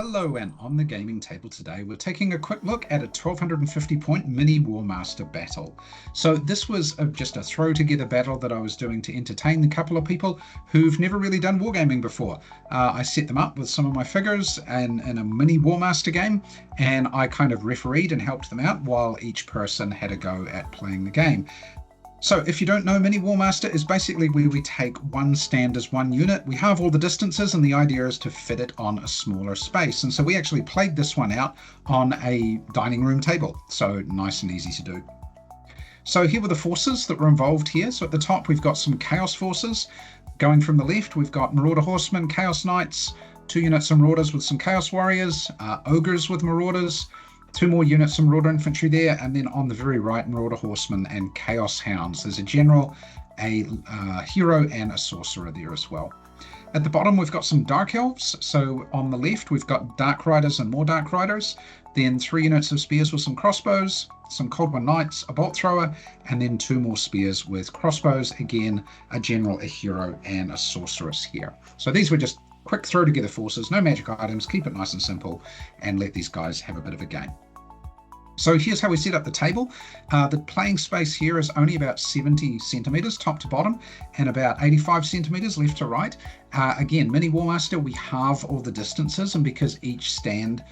Hello, and on the gaming table today, we're taking a quick look at a 1250 point Mini-Warmaster battle. So this was just a throw together battle that I was doing to entertain a couple of people who've never really done wargaming before. I set them up with some of my figures in a Mini-Warmaster game, and I kind of refereed and helped them out while each person had a go at playing the game. So if you don't know, Mini-Warmaster is basically where we take one stand as one unit. We have all the distances, and the idea is to fit it on a smaller space. And so we actually played this one out on a dining room table. So nice and easy to do. So here were the forces that were involved here. So at the top, we've got some Chaos forces. Going from the left, we've got Marauder Horsemen, Chaos Knights, 2 units of Marauders with some Chaos Warriors, Ogres with Marauders, 2 more units of Marauder Infantry there, and then on the very right, Marauder Horsemen and Chaos Hounds. There's a General, a Hero, and a Sorcerer there as well. At the bottom, we've got some Dark Elves. So on the left, we've got Dark Riders and more Dark Riders. Then 3 units of Spears with some Crossbows, some Cold One Knights, a Bolt Thrower, and then 2 more Spears with Crossbows. Again, a General, a Hero, and a Sorceress here. So these were just quick throw together forces, no magic items, keep it nice and simple, and let these guys have a bit of a game. So here's how we set up the table. The playing space here is only about 70 centimeters top to bottom and about 85 centimeters left to right. Again, Mini-Warmaster, we halve all the distances, and because each stand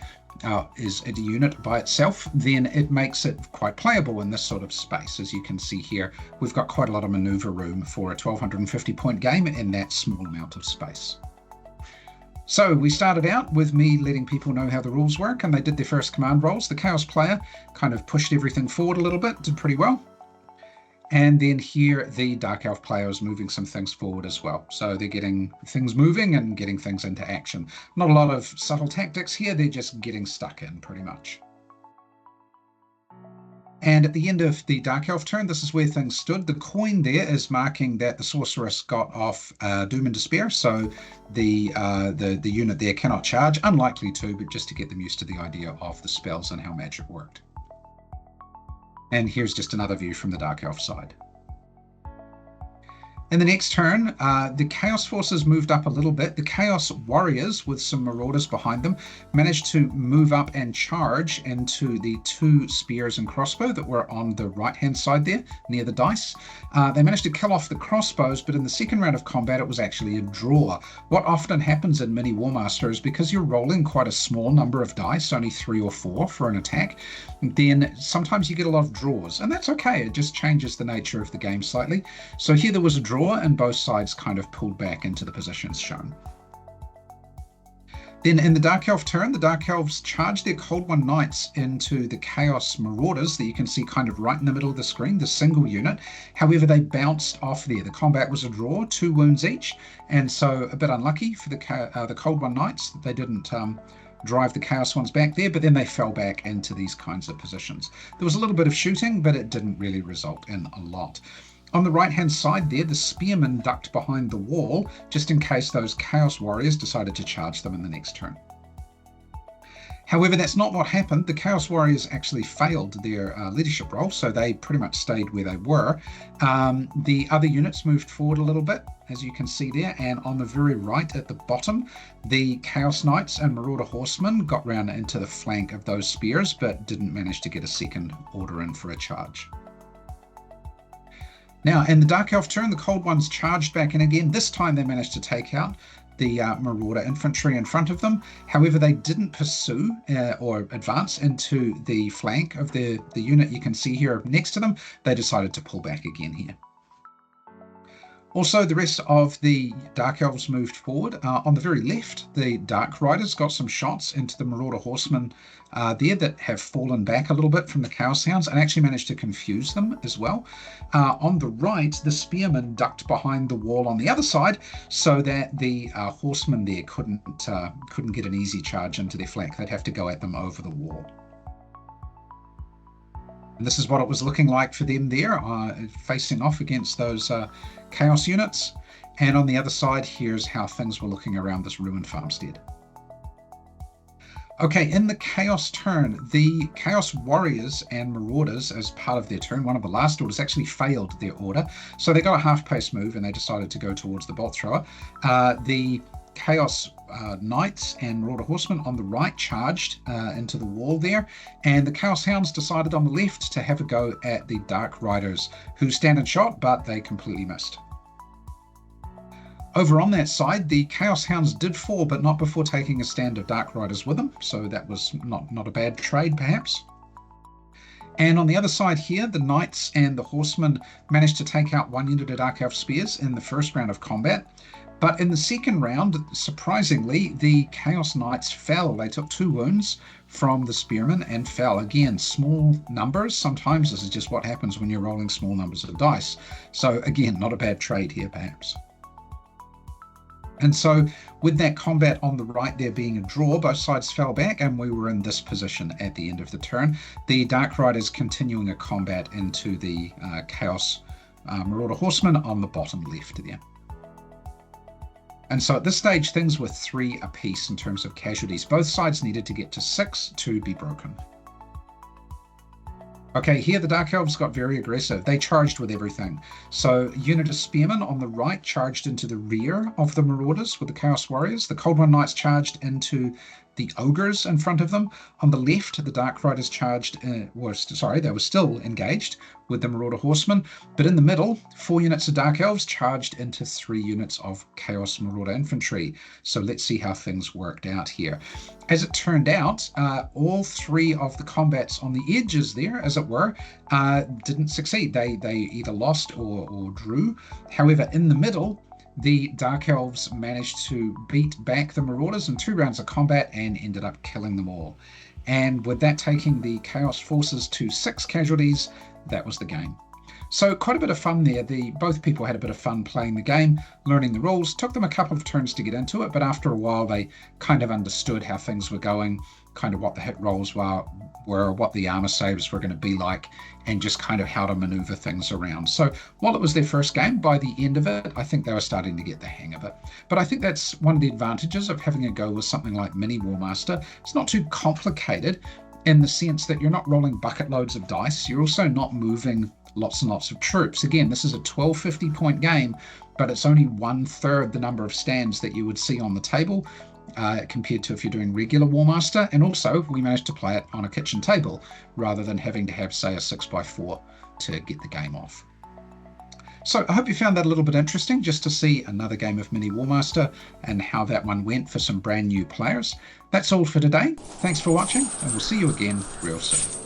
is a unit by itself, then it makes it quite playable in this sort of space. As you can see here, we've got quite a lot of maneuver room for a 1250 point game in that small amount of space. So we started out with me letting people know how the rules work, and they did their first command rolls. The Chaos player kind of pushed everything forward a little bit, did pretty well. And then here the Dark Elf player is moving some things forward as well. So they're getting things moving and getting things into action. Not a lot of subtle tactics here, they're just getting stuck in pretty much. And at the end of the Dark Elf turn, this is where things stood. The coin there is marking that the Sorceress got off Doom and Despair, so the unit there cannot charge. Unlikely to, but just to get them used to the idea of the spells and how magic worked. And here's just another view from the Dark Elf side. In the next turn, the Chaos forces moved up a little bit. The Chaos Warriors, with some Marauders behind them, managed to move up and charge into the 2 Spears and Crossbow that were on the right-hand side there, near the dice. They managed to kill off the Crossbows, but in the second round of combat, it was actually a draw. What often happens in Mini-Warmaster is because you're rolling quite a small number of dice, only 3 or 4 for an attack, then sometimes you get a lot of draws, and that's okay. It just changes the nature of the game slightly. So here there was a draw, and both sides kind of pulled back into the positions shown. Then in the Dark Elf turn, the Dark Elves charged their Cold One Knights into the Chaos Marauders that you can see kind of right in the middle of the screen, the single unit. However, they bounced off there. The combat was a draw, 2 wounds each, and so a bit unlucky for the Cold One Knights that they didn't drive the Chaos ones back there, but then they fell back into these kinds of positions. There was a little bit of shooting, but it didn't really result in a lot. On the right-hand side there, the Spearmen ducked behind the wall, just in case those Chaos Warriors decided to charge them in the next turn. However, that's not what happened. The Chaos Warriors actually failed their leadership role, so they pretty much stayed where they were. The other units moved forward a little bit, as you can see there, and on the very right at the bottom, the Chaos Knights and Marauder Horsemen got round into the flank of those spears, but didn't manage to get a second order in for a charge. Now, in the Dark Elf turn, the Cold Ones charged back in again. This time they managed to take out the Marauder infantry in front of them. However, they didn't pursue or advance into the flank of the unit you can see here next to them. They decided to pull back again here. Also, the rest of the Dark Elves moved forward. On the very left, the Dark Riders got some shots into the Marauder Horsemen there that have fallen back a little bit from the Chaos Hounds and actually managed to confuse them as well. On the right, the Spearmen ducked behind the wall on the other side so that the Horsemen there couldn't get an easy charge into their flank. They'd have to go at them over the wall. And this is what it was looking like for them there, facing off against those Chaos units. And on the other side, here's how things were looking around this ruined farmstead. Okay, in the Chaos turn, the Chaos Warriors and Marauders, as part of their turn, one of the last orders, actually failed their order. So they got a half-pace move and they decided to go towards the Bolt Thrower. The Chaos Knights and Marauder Horsemen on the right charged into the wall there, and the Chaos Hounds decided on the left to have a go at the Dark Riders, who stand and shot, but they completely missed. Over on that side, the Chaos Hounds did fall, but not before taking a stand of Dark Riders with them, so that was not a bad trade, perhaps. And on the other side here, the Knights and the Horsemen managed to take out one unit of Dark Elf Spears in the first round of combat. But in the second round, surprisingly, the Chaos Knights fell. They took 2 wounds from the Spearmen and fell. Again, small numbers. Sometimes this is just what happens when you're rolling small numbers of dice. So again, not a bad trade here, perhaps. And so with that combat on the right there being a draw, both sides fell back and we were in this position at the end of the turn. The Dark Riders continuing a combat into the Chaos Marauder Horsemen on the bottom left there. And so at this stage, things were 3 apiece in terms of casualties. Both sides needed to get to 6 to be broken. Okay, here the Dark Elves got very aggressive. They charged with everything. So unit of Spearmen on the right charged into the rear of the Marauders with the Chaos Warriors. The Cold One Knights charged into the Ogres in front of them. On the left, the Dark Riders charged, they were still engaged with the Marauder Horsemen. But in the middle, 4 units of Dark Elves charged into 3 units of Chaos Marauder Infantry. So let's see how things worked out here. As it turned out, all 3 of the combats on the edges there, as it were, didn't succeed. They either lost or drew. However, in the middle, the Dark Elves managed to beat back the Marauders in 2 rounds of combat and ended up killing them all. And with that taking the Chaos forces to 6 casualties, that was the game. So quite a bit of fun there. Both people had a bit of fun playing the game, learning the rules. Took them a couple of turns to get into it, but after a while they kind of understood how things were going, kind of what the hit rolls were, what the armor saves were going to be like, and just kind of how to maneuver things around. So while it was their first game, by the end of it, I think they were starting to get the hang of it. But I think that's one of the advantages of having a go with something like Mini-Warmaster. It's not too complicated in the sense that you're not rolling bucket loads of dice. You're also not moving lots and lots of troops. Again, this is a 1250 point game, but it's only 1/3 the number of stands that you would see on the table compared to if you're doing regular Warmaster. And also we managed to play it on a kitchen table rather than having to have, say, a 6x4 to get the game off. So I hope you found that a little bit interesting, just to see another game of Mini-Warmaster and how that one went for some brand new players. That's all for today. Thanks for watching, and we'll see you again real soon.